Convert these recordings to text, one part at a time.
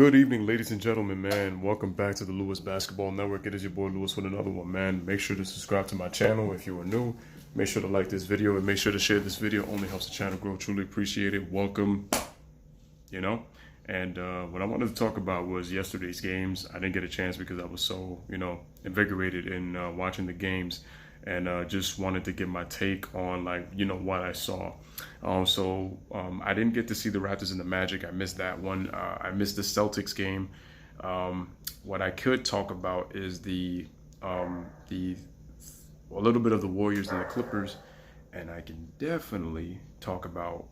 Good evening, ladies and gentlemen, man. Welcome back to the Lewis Basketball Network. It is your boy Lewis with another one, man. Make sure to subscribe to my channel if you are new. Make sure to like this video and make sure to share this video. Only helps the channel grow. Truly appreciate it. Welcome, you know. And what I wanted to talk about was yesterday's games. I didn't get a chance because I was so, invigorated in watching the games. And just wanted to get my take on, what I saw. I didn't get to see the Raptors and the Magic. I missed that one. I missed the Celtics game. What I could talk about is a little bit of the Warriors and the Clippers, and I can definitely talk about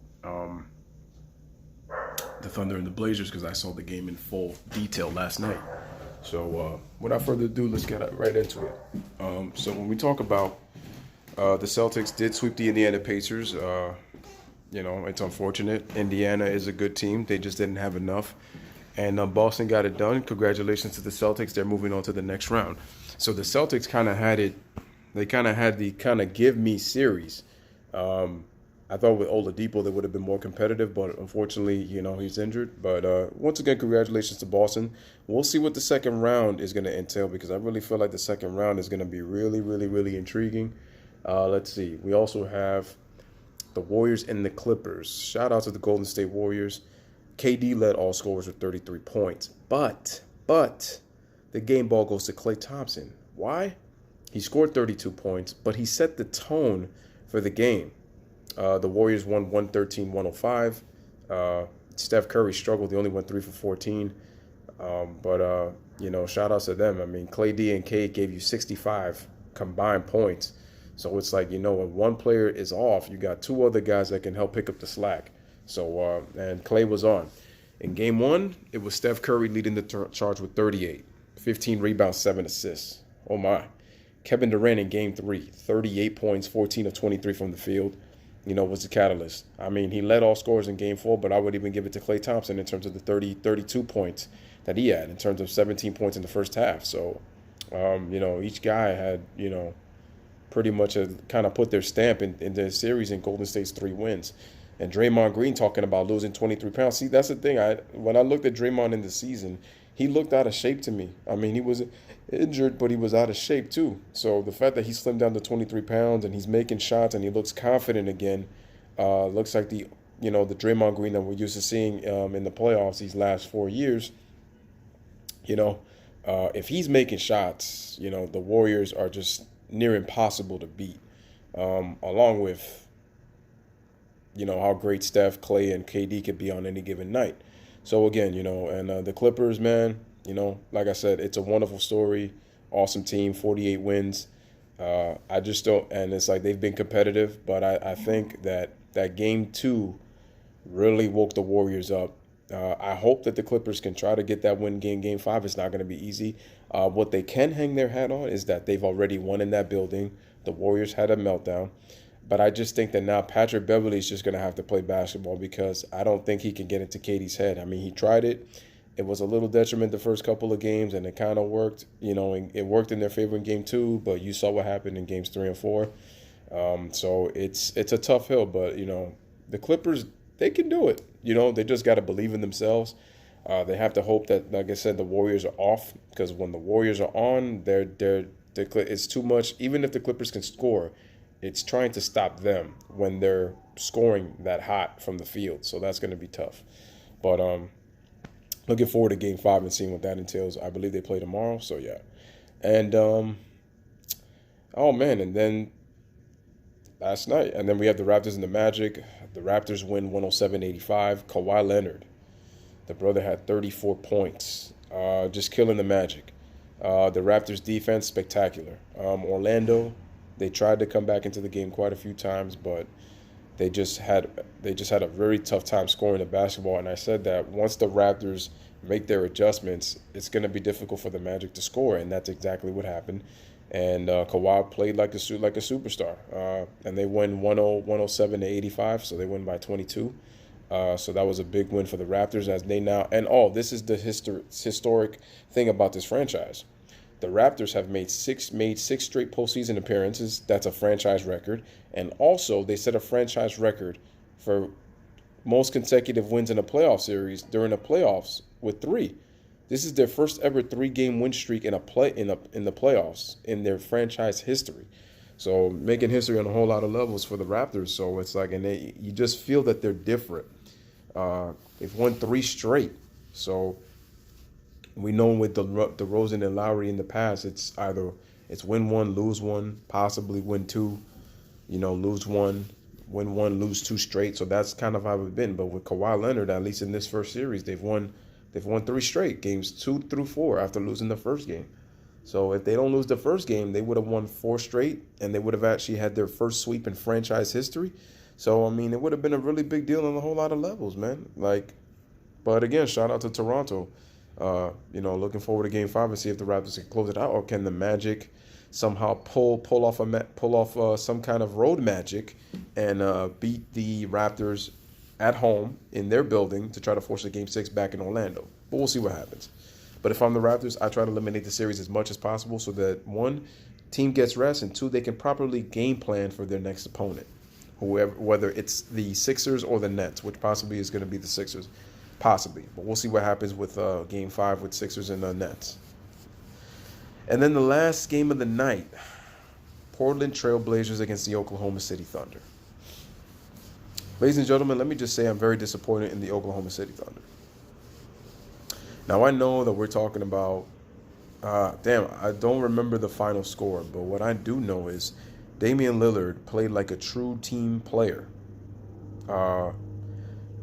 the Thunder and the Blazers because I saw the game in full detail last night. So without further ado, let's get right into it. So when we talk about the Celtics did sweep the Indiana Pacers. It's unfortunate. Indiana is a good team. They just didn't have enough. And Boston got it done. Congratulations to the Celtics. They're moving on to the next round. So the Celtics kind of had it. They kind of had the kind of give me series. I thought with Oladipo they would have been more competitive, but unfortunately, he's injured. But once again, congratulations to Boston. We'll see what the second round is going to entail because I really feel like the second round is going to be really, really, really intriguing. Let's see. We also have the Warriors and the Clippers. Shout out to the Golden State Warriors. KD led all scorers with 33 points. But the game ball goes to Klay Thompson. Why? He scored 32 points, but he set the tone for the game. The Warriors won 113-105. Steph Curry struggled. He only went 3 for 14. Shout outs to them. I mean, Clay D and K gave you 65 combined points. So it's like, when one player is off, you got two other guys that can help pick up the slack. So, and Clay was on. In game one, it was Steph Curry leading the charge with 38, 15 rebounds, 7 assists. Oh, my. Kevin Durant in game three, 38 points, 14 of 23 from the field, was the catalyst. I mean, he led all scorers in game four, but I would even give it to Klay Thompson in terms of the 32 points that he had, in terms of 17 points in the first half. So, each guy had, pretty much kind of put their stamp in their series in Golden State's 3 wins. And Draymond Green talking about losing 23 pounds. See, that's the thing. When I looked at Draymond in the season, he looked out of shape to me. I mean, he was injured, but he was out of shape too. So the fact that he slimmed down to 23 pounds and he's making shots and he looks confident again, looks like the Draymond Green that we're used to seeing in the playoffs these last 4 years. If he's making shots, the Warriors are just near impossible to beat, along with, how great Steph, Clay, and KD could be on any given night. So again, and the Clippers, man, like I said, it's a wonderful story, awesome team, 48 wins. I just don't, and it's like they've been competitive, but I think that game two really woke the Warriors up. I hope that the Clippers can try to get that win game five. It's not going to be easy. What they can hang their hat on is that they've already won in that building. The Warriors had a meltdown. But I just think that now Patrick Beverley is just going to have to play basketball because I don't think he can get into KD's head. I mean, he tried it. It was a little detriment the first couple of games, and it kind of worked. And it worked in their favor in game two, but you saw what happened in games 3 and 4. So it's a tough hill, but, the Clippers, they can do it. They just got to believe in themselves. They have to hope that, like I said, the Warriors are off because when the Warriors are on, it's too much. Even if the Clippers can score, it's trying to stop them when they're scoring that hot from the field. So that's going to be tough. But looking forward to game 5 and seeing what that entails. I believe they play tomorrow. So, yeah. And, and then last night. And then we have the Raptors and the Magic. The Raptors win 107-85. Kawhi Leonard, the brother, had 34 points, just killing the Magic. The Raptors defense, spectacular. Orlando, they tried to come back into the game quite a few times, but they just had a very tough time scoring the basketball. And I said that once the Raptors make their adjustments, it's going to be difficult for the Magic to score, and that's exactly what happened. And Kawhi played like a superstar, and they win 107-85, so they win by 22. So that was a big win for the Raptors as they now, and this is the historic thing about this franchise. The Raptors have made six straight postseason appearances. That's a franchise record. And also, they set a franchise record for most consecutive wins in a playoff series during the playoffs with 3. This is their first ever 3-game win streak in the playoffs in their franchise history. So making history on a whole lot of levels for the Raptors. So it's like, and you just feel that they're different. They've won 3 straight. So we know with the DeRozan and Lowry in the past, it's win 1, lose 1, possibly win 2, lose 1, win 1, lose 2 straight. So that's kind of how it's been. But with Kawhi Leonard, at least in this first series, they've won 3 straight, games 2 through 4 after losing the first game. So if they don't lose the first game, they would have won 4 straight, and they would have actually had their first sweep in franchise history. So, I mean, it would have been a really big deal on a whole lot of levels, man. But again, shout out to Toronto. Looking forward to Game 5 and see if the Raptors can close it out, or can the Magic somehow pull off some kind of road magic and beat the Raptors at home in their building to try to force a Game 6 back in Orlando. But we'll see what happens. But if I'm the Raptors, I try to eliminate the series as much as possible so that, 1, team gets rest, and 2, they can properly game plan for their next opponent, whether it's the Sixers or the Nets, which possibly is going to be the Sixers, possibly. But we'll see what happens with Game 5 with Sixers and the Nets. And then the last game of the night, Portland Trail Blazers against the Oklahoma City Thunder. Ladies and gentlemen, let me just say I'm very disappointed in the Oklahoma City Thunder. Now, I know that we're talking about, I don't remember the final score, but what I do know is Damian Lillard played like a true team player.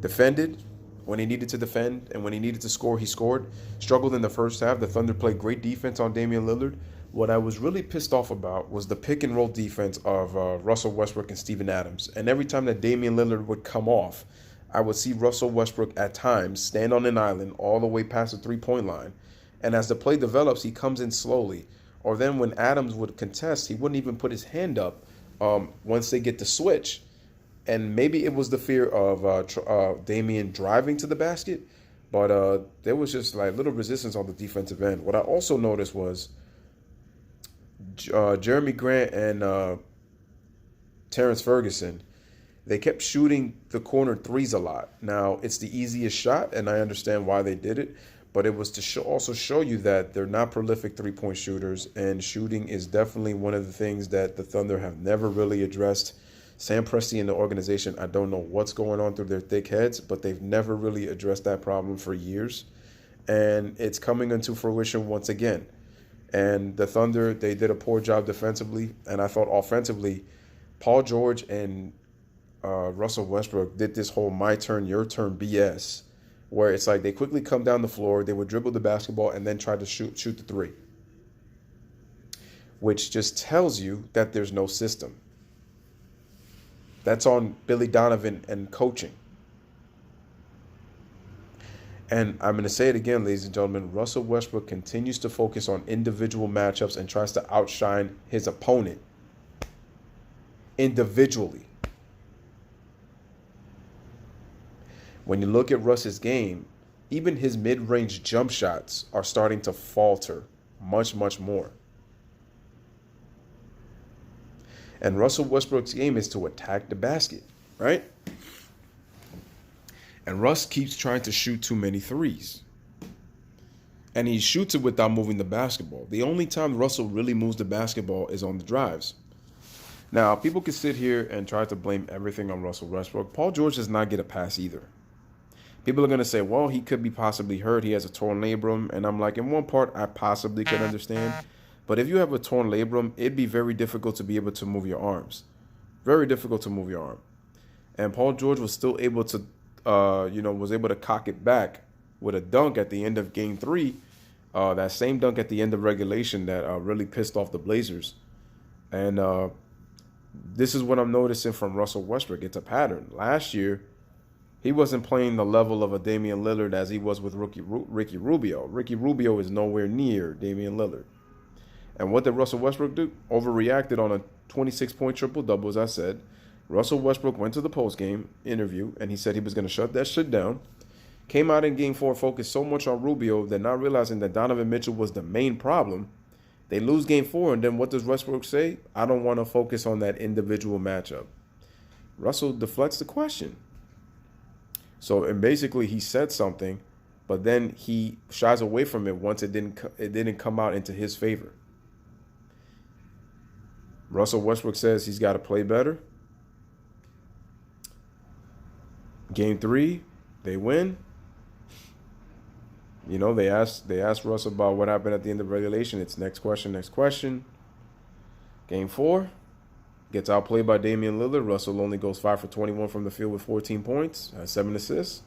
Defended when he needed to defend, and when he needed to score, he scored. Struggled in the first half. The Thunder played great defense on Damian Lillard. What I was really pissed off about was the pick and roll defense of Russell Westbrook and Steven Adams. And every time that Damian Lillard would come off, I would see Russell Westbrook at times stand on an island all the way past the three-point line. And as the play develops, he comes in slowly. Or then when Adams would contest, he wouldn't even put his hand up once they get the switch. And maybe it was the fear of Damian driving to the basket, but there was just like little resistance on the defensive end. What I also noticed was Jeremy Grant and Terrence Ferguson, they kept shooting the corner threes a lot. Now, it's the easiest shot, and I understand why they did it, but it was to also show you that they're not prolific three-point shooters, and shooting is definitely one of the things that the Thunder have never really addressed. Sam Presti and the organization, I don't know what's going on through their thick heads, but they've never really addressed that problem for years, and it's coming into fruition once again. And the Thunder, they did a poor job defensively, and I thought offensively, Paul George and Russell Westbrook did this whole my turn, your turn BS, where it's like they quickly come down the floor, they would dribble the basketball, and then try to shoot the three, which just tells you that there's no system. That's on Billy Donovan and coaching. And I'm going to say it again, ladies and gentlemen, Russell Westbrook continues to focus on individual matchups and tries to outshine his opponent individually. When you look at Russ's game, even his mid-range jump shots are starting to falter much, much more. And Russell Westbrook's game is to attack the basket, right? And Russ keeps trying to shoot too many threes. And he shoots it without moving the basketball. The only time Russell really moves the basketball is on the drives. Now, people can sit here and try to blame everything on Russell Westbrook. Paul George does not get a pass either. People are going to say, well, he could be possibly hurt. He has a torn labrum. And I'm like, in one part, I possibly could understand. But if you have a torn labrum, it'd be very difficult to be able to move your arms. Very difficult to move your arm. And Paul George was still able to, was able to cock it back with a dunk at the end of Game 3. That same dunk at the end of regulation that really pissed off the Blazers. And this is what I'm noticing from Russell Westbrook. It's a pattern. Last year, he wasn't playing the level of a Damian Lillard as he was with Ricky Rubio. Ricky Rubio is nowhere near Damian Lillard. And what did Russell Westbrook do? Overreacted on a 26-point triple-double, as I said. Russell Westbrook went to the postgame interview, and he said he was going to shut that shit down. Came out in Game 4, focused so much on Rubio that not realizing that Donovan Mitchell was the main problem. They lose Game 4, and then what does Westbrook say? I don't want to focus on that individual matchup. Russell deflects the question. So, and basically he said something, but then he shies away from it once it didn't come out into his favor. Russell Westbrook says he's got to play better. Game 3, they win. You know, they asked Russ about what happened at the end of regulation. It's next question, next question. Game 4, gets outplayed by Damian Lillard. Russell only goes 5 for 21 from the field with 14 points, has 7 assists.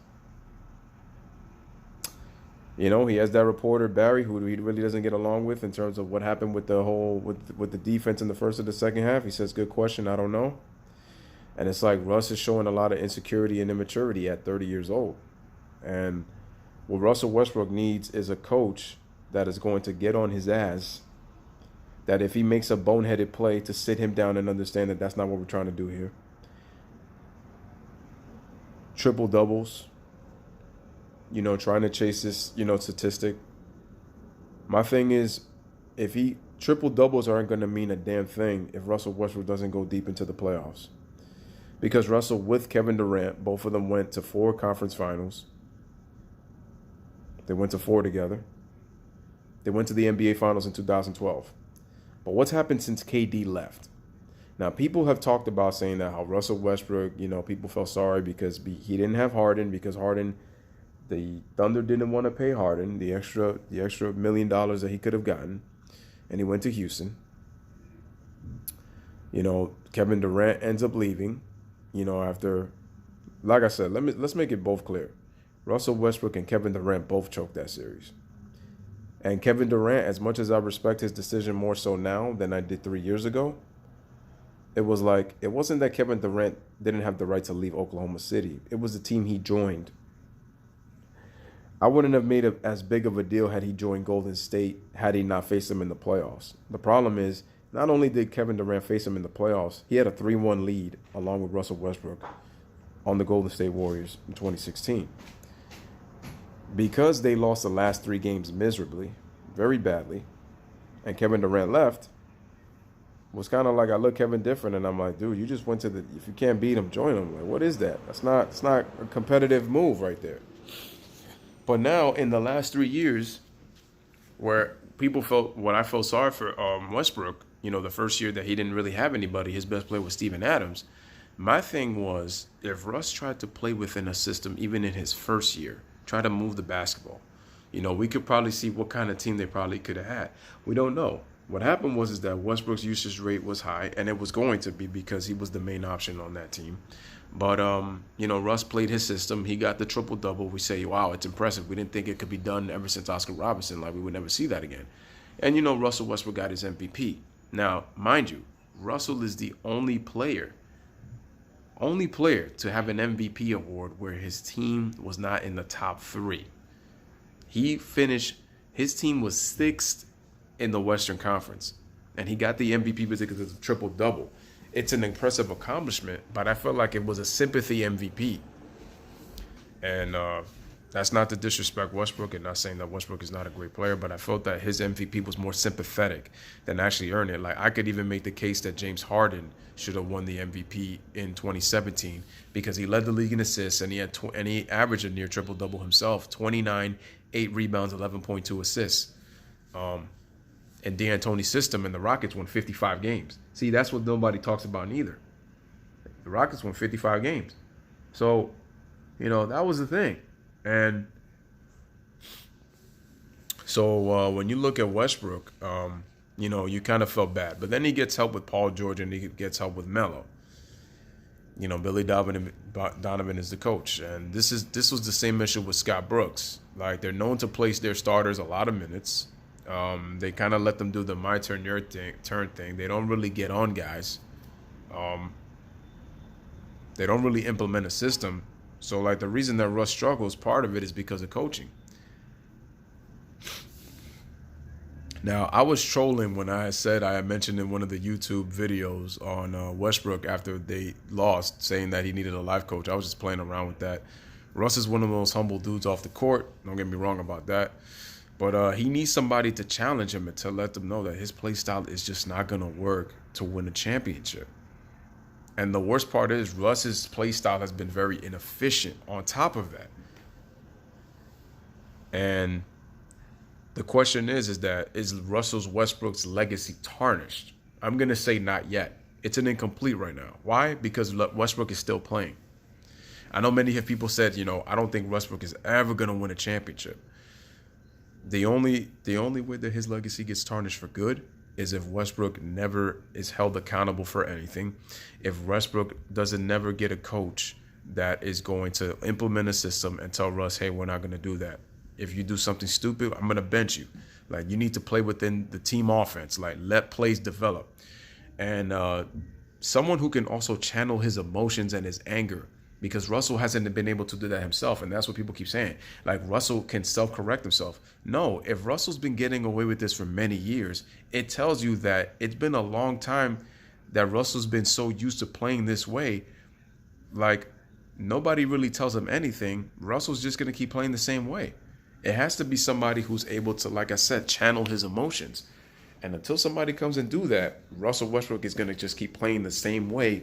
You know, he has that reporter, Barry, who he really doesn't get along with in terms of what happened with the whole, with the defense in the first or the second half. He says, good question, I don't know. And it's like Russ is showing a lot of insecurity and immaturity at 30 years old. And what Russell Westbrook needs is a coach that is going to get on his ass, that if he makes a boneheaded play, to sit him down and understand that that's not what we're trying to do here. Triple doubles, you know, trying to chase this, you know, statistic. My thing is, if triple doubles aren't going to mean a damn thing if Russell Westbrook doesn't go deep into the playoffs. Because Russell with Kevin Durant, both of them went to 4 conference finals. They went to 4 together. They went to the NBA Finals in 2012. But what's happened since KD left? Now, people have talked about saying that how Russell Westbrook, you know, people felt sorry because he didn't have Harden, because Harden, the Thunder didn't want to pay Harden the extra $1 million that he could have gotten, and he went to Houston. You know, Kevin Durant ends up leaving. You know, after, like I said, let's make it both clear. Russell Westbrook and Kevin Durant both choked that series. And Kevin Durant, as much as I respect his decision more so now than I did 3 years ago, it wasn't that Kevin Durant didn't have the right to leave Oklahoma City. It was the team he joined. I wouldn't have made as big of a deal had he joined Golden State, had he not faced them in the playoffs. The problem is, not only did Kevin Durant face him in the playoffs, he had a 3-1 lead along with Russell Westbrook on the Golden State Warriors in 2016. Because they lost the last 3 games miserably, very badly, and Kevin Durant left, was kind of like I look Kevin different, and I'm like, dude, you just went to the, if you can't beat him, join him. Like, what is that? It's not a competitive move right there. But now in the last 3 years, where people felt what I felt sorry for Westbrook, you know, the first year that he didn't really have anybody, his best player was Steven Adams. My thing was, if Russ tried to play within a system, even in his first year, try to move the basketball, you know, we could probably see what kind of team they probably could have had. We don't know. What happened was that Westbrook's usage rate was high, and it was going to be because he was the main option on that team. But, you know, Russ played his system. He got the triple-double. We say, wow, it's impressive. We didn't think it could be done ever since Oscar Robertson. Like, we would never see that again. And, you know, Russell Westbrook got his MVP. Now, mind you, Russell is the only player to have an MVP award where his team was not in the top 3. His team was 6th in the Western Conference, and he got the MVP because of the triple-double. It's an impressive accomplishment, but I felt like it was a sympathy MVP. And that's not to disrespect Westbrook, and not saying that Westbrook is not a great player, but I felt that his MVP was more sympathetic than actually earn it. Like, I could even make the case that James Harden should have won the MVP in 2017 because he led the league in assists, and he averaged a near triple-double himself, 29, 8 rebounds, 11.2 assists. And D'Antoni's system, and the Rockets won 55 games. See, that's what nobody talks about neither. The Rockets won 55 games. So, you know, that was the thing. And so when you look at Westbrook, you know, you kind of felt bad. But then he gets help with Paul George, and he gets help with Melo. You know, Billy Donovan is the coach. And this was the same issue with Scott Brooks. Like, they're known to place their starters a lot of minutes. They kind of let them do the my turn, your turn thing. They don't really get on guys. They don't really implement a system. So, like, the reason that Russ struggles, part of it is because of coaching. Now, I was trolling when I mentioned in one of the YouTube videos on Westbrook after they lost, saying that he needed a life coach. I was just playing around with that. Russ is one of those humble dudes off the court. Don't get me wrong about that. But he needs somebody to challenge him and to let them know that his play style is just not going to work to win a championship. And the worst part is Russ's play style has been very inefficient on top of that. And the question is Russell Westbrook's legacy tarnished? I'm going to say not yet. It's an incomplete right now. Why? Because Westbrook is still playing. I know many people said, I don't think Westbrook is ever going to win a championship. The only way that his legacy gets tarnished for good is if Westbrook never is held accountable for anything. If Westbrook doesn't never get a coach that is going to implement a system and tell Russ, hey, we're not going to do that. If you do something stupid, I'm going to bench you. Like, you need to play within the team offense. Like, let plays develop. And someone who can also channel his emotions and his anger, because Russell hasn't been able to do that himself. And that's what people keep saying. Like, Russell can self-correct himself. No, if Russell's been getting away with this for many years, it tells you that it's been a long time that Russell's been so used to playing this way. Like, nobody really tells him anything. Russell's just going to keep playing the same way. It has to be somebody who's able to, like I said, channel his emotions. And until somebody comes and do that, Russell Westbrook is going to just keep playing the same way.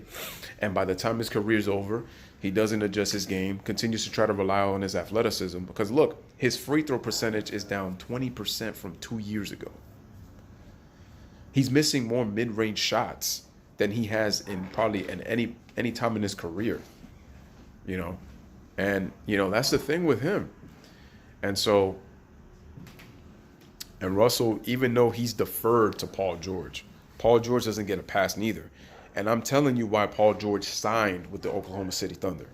And by the time his career's over, he doesn't adjust his game, continues to try to rely on his athleticism. Because look, his free throw percentage is down 20% from 2 years ago. He's missing more mid-range shots than he has in probably in any time in his career. And that's the thing with him. And so, and Russell, even though he's deferred to Paul George doesn't get a pass neither. And I'm telling you why Paul George signed with the Oklahoma City Thunder.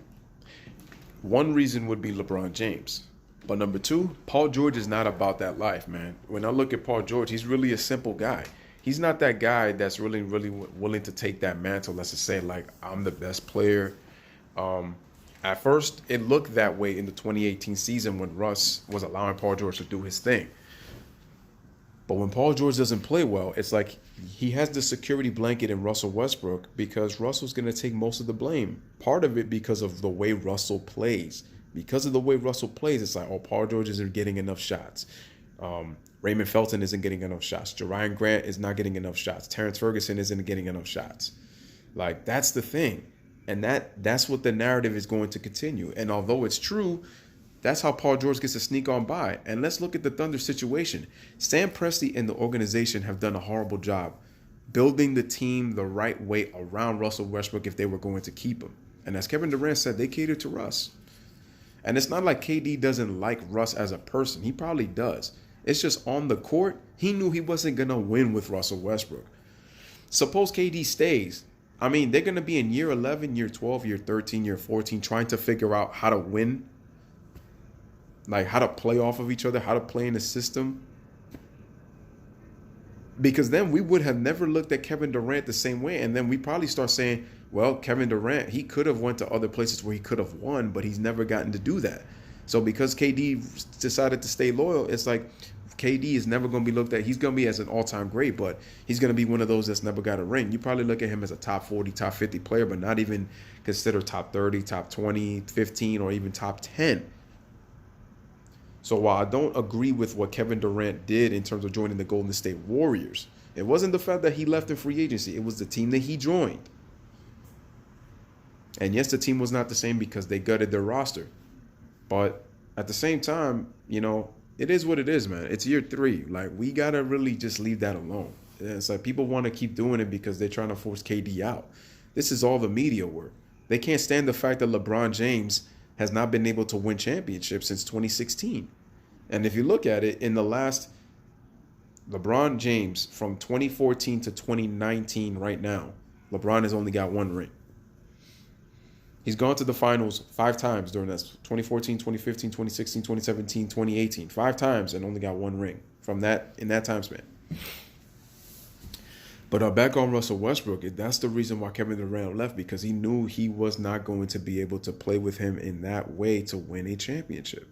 One reason would be LeBron James. But number two, Paul George is not about that life, man. When I look at Paul George, he's really a simple guy. He's not that guy that's really, really willing to take that mantle. Let's just say, like, I'm the best player. At first, it looked that way in the 2018 season when Russ was allowing Paul George to do his thing. But when Paul George doesn't play well, it's like he has the security blanket in Russell Westbrook because Russell's going to take most of the blame. Part of it because of the way Russell plays. Because of the way Russell plays, it's like, oh, Paul George isn't getting enough shots. Raymond Felton isn't getting enough shots. Jerian Grant is not getting enough shots. Terrence Ferguson isn't getting enough shots. Like, that's the thing. And that's what the narrative is going to continue. And although it's true, that's how Paul George gets to sneak on by. And let's look at the Thunder situation. Sam Presti and the organization have done a horrible job building the team the right way around Russell Westbrook if they were going to keep him. And as Kevin Durant said, they cater to Russ. And it's not like KD doesn't like Russ as a person. He probably does. It's just on the court, he knew he wasn't going to win with Russell Westbrook. Suppose KD stays. I mean, they're going to be in year 11, year 12, year 13, year 14, trying to figure out how to win, like how to play off of each other, how to play in the system. Because then we would have never looked at Kevin Durant the same way. And then we probably start saying, well, Kevin Durant, he could have went to other places where he could have won, but he's never gotten to do that. So because KD decided to stay loyal, it's like KD is never going to be looked at. He's going to be as an all-time great, but he's going to be one of those that's never got a ring. You probably look at him as a top 40, top 50 player, but not even consider top 30, top 20, 15, or even top 10. So while I don't agree with what Kevin Durant did in terms of joining the Golden State Warriors, it wasn't the fact that he left in free agency. It was the team that he joined. And yes, the team was not the same because they gutted their roster. But at the same time, it is what it is, man. It's year 3. Like, we got to really just leave that alone. It's like people want to keep doing it because they're trying to force KD out. This is all the media work. They can't stand the fact that LeBron James has not been able to win championships since 2016. And if you look at it, in the last LeBron James from 2014 to 2019 right now, LeBron has only got 1 ring. He's gone to the finals 5 times during that 2014, 2015, 2016, 2017, 2018. 5 times and only got 1 ring from that in that time span. But back on Russell Westbrook, that's the reason why Kevin Durant left, because he knew he was not going to be able to play with him in that way to win a championship.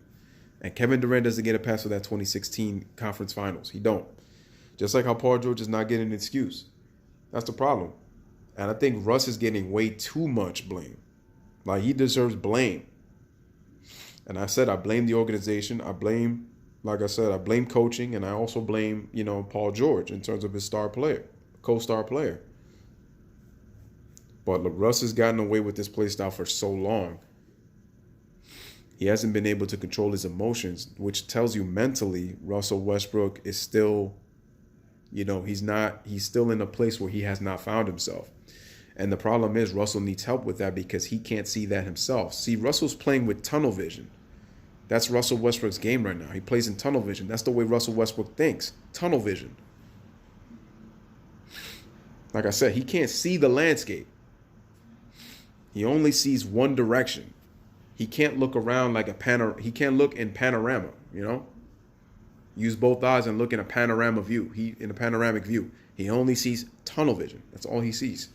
And Kevin Durant doesn't get a pass for that 2016 conference finals. He don't. Just like how Paul George is not getting an excuse. That's the problem. And I think Russ is getting way too much blame. Like, he deserves blame. And I said I blame the organization. I blame coaching, and I also blame, Paul George in terms of his star player, co-star player. But Russ has gotten away with this play style for so long. He hasn't been able to control his emotions, which tells you mentally Russell Westbrook is still, he's still in a place where he has not found himself. And the problem is Russell needs help with that because he can't see that himself. See, Russell's playing with tunnel vision. That's Russell Westbrook's game right now. He plays in tunnel vision. That's the way Russell Westbrook thinks. Tunnel vision. Like I said, he can't see the landscape. He only sees one direction. He can't look around like he can't look in panorama, Use both eyes and look in a panoramic view. He only sees tunnel vision. That's all he sees.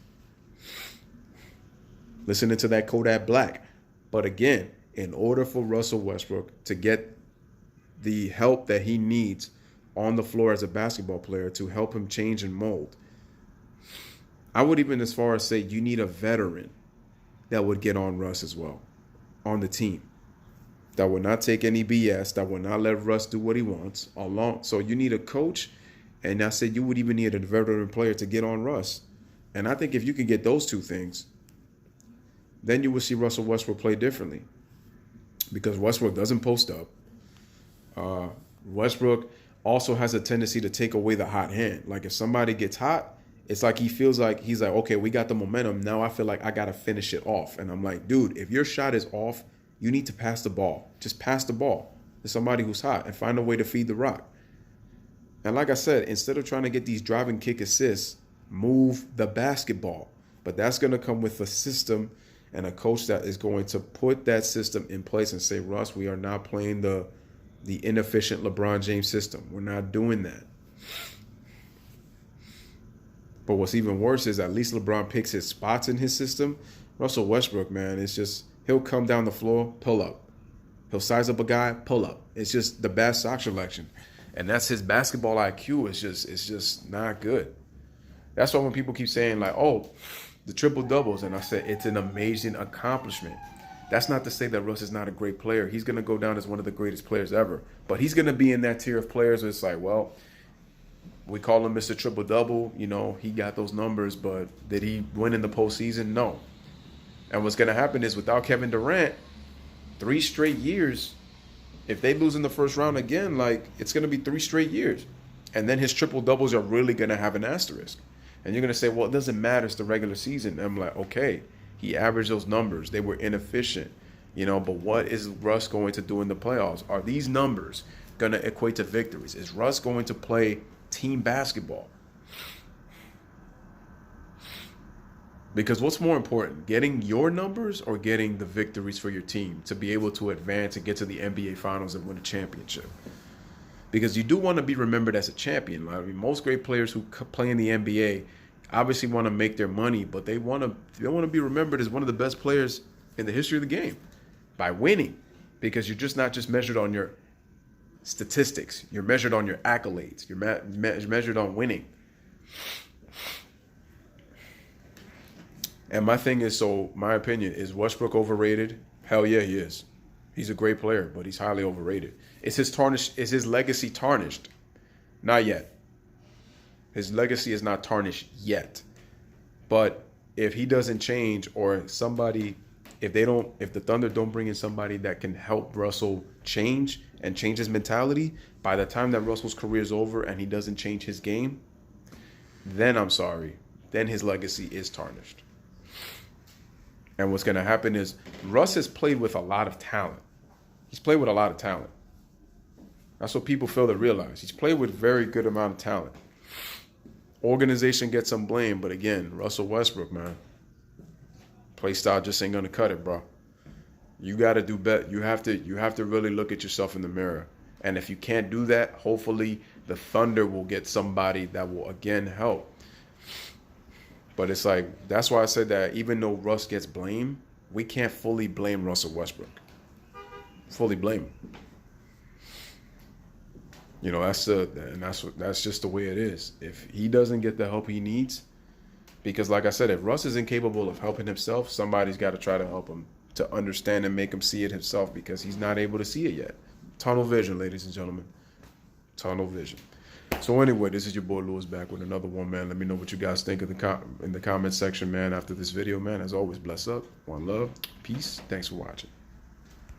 Listening to that Kodak Black. But again, in order for Russell Westbrook to get the help that he needs on the floor as a basketball player to help him change and mold, I would even as far as say you need a veteran that would get on Russ as well, on the team, that would not take any BS, that would not let Russ do what he wants along. So you need a coach, and I said you would even need a veteran player to get on Russ. And I think if you can get those two things, then you will see Russell Westbrook play differently. Because Westbrook doesn't post up. Westbrook also has a tendency to take away the hot hand. Like if somebody gets hot, it's like he feels like he's like, okay, we got the momentum. Now I feel like I got to finish it off. And I'm like, dude, if your shot is off, you need to pass the ball. Just pass the ball to somebody who's hot and find a way to feed the rock. And like I said, instead of trying to get these driving kick assists, move the basketball. But that's going to come with a system and a coach that is going to put that system in place and say, Russ, we are not playing the inefficient LeBron James system. We're not doing that. But what's even worse is at least LeBron picks his spots in his system. Russell Westbrook, man, it's just he'll come down the floor, pull up. He'll size up a guy, pull up. It's just the bad sock selection. And that's his basketball IQ. It's just not good. That's why when people keep saying like, oh, the triple doubles, and I said it's an amazing accomplishment. That's not to say that Russ is not a great player. He's going to go down as one of the greatest players ever. But he's going to be in that tier of players where it's like, well, we call him Mr. Triple Double. He got those numbers, but did he win in the postseason? No. And what's going to happen is without Kevin Durant, 3 straight years, if they lose in the first round again, like it's going to be 3 straight years. And then his triple doubles are really going to have an asterisk. And you're going to say, well, it doesn't matter. It's the regular season. And I'm like, okay, he averaged those numbers. They were inefficient, but what is Russ going to do in the playoffs? Are these numbers going to equate to victories? Is Russ going to play team basketball? Because what's more important, getting your numbers or getting the victories for your team to be able to advance and get to the NBA Finals and win a championship? Because you do want to be remembered as a champion. I mean, most great players who play in the NBA obviously want to make their money, but they want to be remembered as one of the best players in the history of the game by winning. Because you're just not just measured on your statistics. You're measured on your accolades. You're measured on winning. And my thing is, so my opinion, is Westbrook overrated? Hell yeah, he is. He's a great player, but he's highly overrated. Is his legacy tarnished? Not yet. His legacy is not tarnished yet. But if he doesn't change, or if the Thunder don't bring in somebody that can help Russell change and change his mentality, by the time that Russell's career is over and he doesn't change his game, then I'm sorry. Then his legacy is tarnished. And what's going to happen is Russ has played with a lot of talent. He's played with a lot of talent. That's what people fail to realize. He's played with a very good amount of talent. Organization gets some blame, but again, Russell Westbrook, man, play style just ain't gonna cut it, bro. You got to do better. You have to really look at yourself in the mirror. And if you can't do that, hopefully the Thunder will get somebody that will again help. But it's like, that's why I said that even though Russ gets blamed, we can't fully blame Russell Westbrook. Fully blame him. That's just the way it is. If he doesn't get the help he needs, because like I said, if Russ is incapable of helping himself, somebody's got to try to help him to understand and make him see it himself, because he's not able to see it yet. Tunnel vision, ladies and gentlemen. Tunnel vision. So anyway, this is your boy Lewis back with another one, man. Let me know what you guys think of in the comment section, man. After this video, man. As always, bless up, one love, peace. Thanks for watching.